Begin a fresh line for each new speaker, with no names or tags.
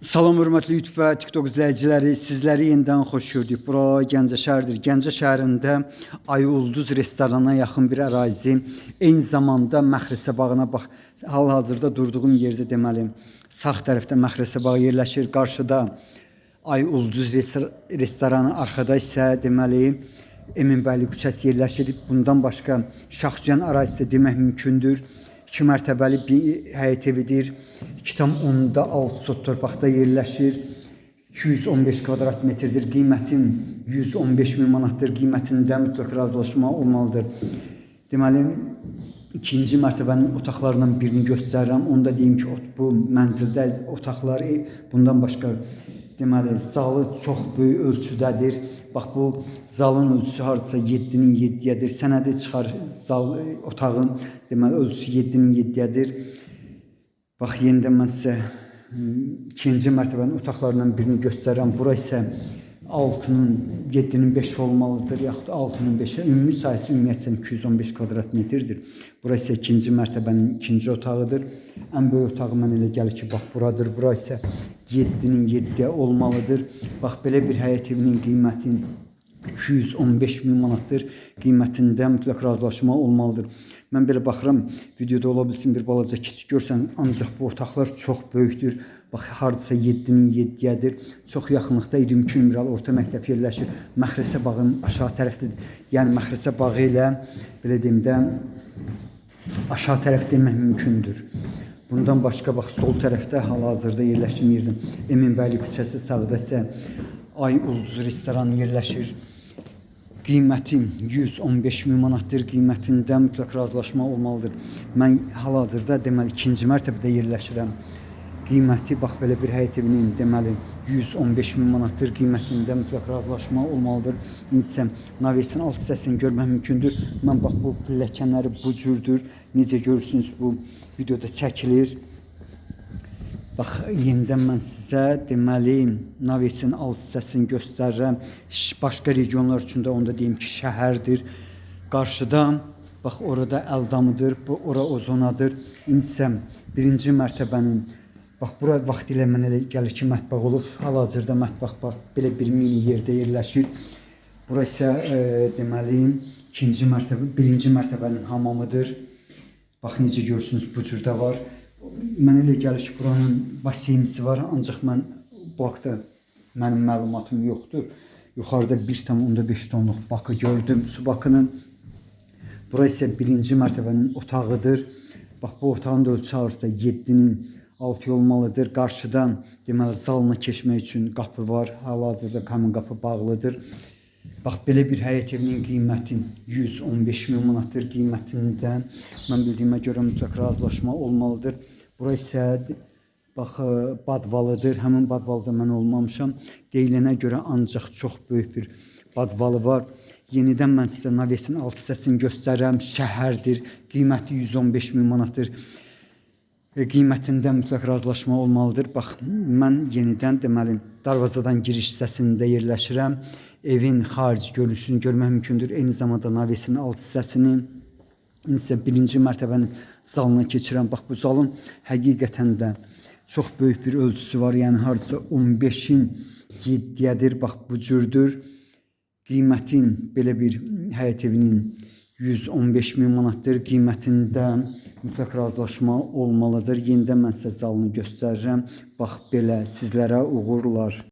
Salam hörmətli YouTube və TikTok izləyiciləri, sizləri yenidən xoş gördük. Bura Gəncə şəhəridir. Gəncə şəhərində Ay Ulduz restoranına yaxın bir ərazi, eyni zamanda Məxrisə bağına bax, hal-hazırda durduğum yerdə deməli, sağ tərəfdə Məxrisə bağı yerləşir. Qarşıda Ay Ulduz restoranı, arxada isə deməli Eminbəyli küçəsi yerləşir. Bundan başqa Şaxçıyan ərazisi demək mümkündür. 2 mərtəbəli bir həyət evidir. 2,6 sot torpaqda yerləşir. 215 kvadrat metrdir. Qiymətin 115 min manatdır. Qiymətində mütləq razılaşma olmalıdır. Deməli, ikinci mərtəbənin otaqlarından birini göstərirəm. Onu da deyim ki, bu mənzildə otaqlar bundan başqa deməli, zalı çox böyük ölçüdədir. Bax, bu zalın ölçüsü hardasa 7'nin 7'yedir. Sənədi çıxar zal otağın deməli ölçüsü 7'nin 7'yedir. Bax, yenidən mən sizə ikinci mərtəbənin otaqlarından birini göstərirəm. Bura isə 6'nın 7'nin 5 olmalıdır, yaxud 6'nın 5'e. Ümumi sayısı ümumiyyətlə 215 kvadrat metrdir. Bura isə ikinci mərtəbənin ikinci otağıdır. Ən böyük otağı mən elə gəlir ki, bax buradır. Bura isə 7'nin 7'ye olmalıdır. Bax, belə bir həyət evinin qiyməti 215 min manatdır. Qiymətində mütləq razılaşma olmalıdır. Mən belə baxıram, videoda ola bilsin bir balaca kiçik görsən, ancaq bu otaqlar çox böyükdür. Bax, hardasa 7'nin 7'yedir. Çox yaxınlıqda 22 nömrəli orta məktəb yerləşir. Məxrisə bağının aşağı tərəfdədir. Yəni Məxrisə bağı ilə belə deyim də aşağı tərəf demək mümkündür. Bundan başqa bax, sol tərəfdə hal-hazırda yerləşdiyim yerdən Eminbəyli küçəsi, sağda isə Ay Ulduz restoranı yerləşir. Qiyməti 115 min manatdır. Qiymətində mütləq razılaşma olmalıdır. Mən hal-hazırda deməli ikinci mərtəbədə yerləşirəm. Qiyməti bax, belə bir həyət evinin deməli 115 min manatdır. Qiymətində mütləq razılaşma olmalıdır. İnsə navesin alt hissəsini görmək mümkündür. Mən bax, bu pilləkənləri bu cürdür. Necə görürsünüz, bu videoda çəkilir. Bax, yenidən mən sizə deməli navesin alt hissəsini göstərirəm. Başqa regionlar üçün də onu da deyim ki, şəhərdir. Qarşıda bax, orada Əldamıdır, bu ora Ozonadır. İnsə birinci mərtəbənin bax, bura vaxtilə mənə elə gəlir ki, mətbəx olub. Hal-hazırda mətbəx bax, belə bir mini yerdə yerləşir. Bura isə deməli ikinci mərtəbə, birinci mərtəbənin hamamıdır. Bax, necə görürsünüz, bu cürdə var. Mən elə gəlir ki, buranın baseynisi var, ancaq mən bu haqda mənim məlumatım yoxdur. Yuxarıda 1,5 tonluq bakı gördüm, su bakının. Bura isə birinci mərtəbənin otağıdır. Bax, bu otağın da ölçüsü hardasa 7'nin 6 olmalıdır. Qarşıdan deməli zalına keçmək üçün qapı var. Hal-hazırda həmin qapı bağlıdır. Bax, belə bir həyət evinin qiyməti 115 min manatdır. Qiymətində mən bildiyimə görə mütləq razılaşma olmalıdır. Bura isə bax, badvalıdır. Həmin badvalıda mən olmamışam. Deyilənə görə ancaq çox böyük bir badvalı var. Yenidən mən sizə navesin alt hissəsini göstərirəm. Şəhərdir. Qiyməti 115 min manatdır. Qiymətində mütləq razılaşma olmalıdır. Bax, mən yenidən deməli darvazadan giriş hissəsində yerləşirəm. Evin xarici görünüşünü görmək mümkündür. Eyni zamanda navesin alt hissəsini. İnsə birinci mərtəbənin zalına keçirəm. Bax, bu zalın həqiqətən də çox böyük bir ölçüsü var. Yəni hardasa 15'in 7'yedir. Bax, bu cürdür. Qiymətin belə bir həyət evinin 115 min manatdır. Qiymətində mütləq razılaşma olmalıdır. Yenidən mən sizə zalını göstərirəm. Bax, belə sizlərə uğurlar.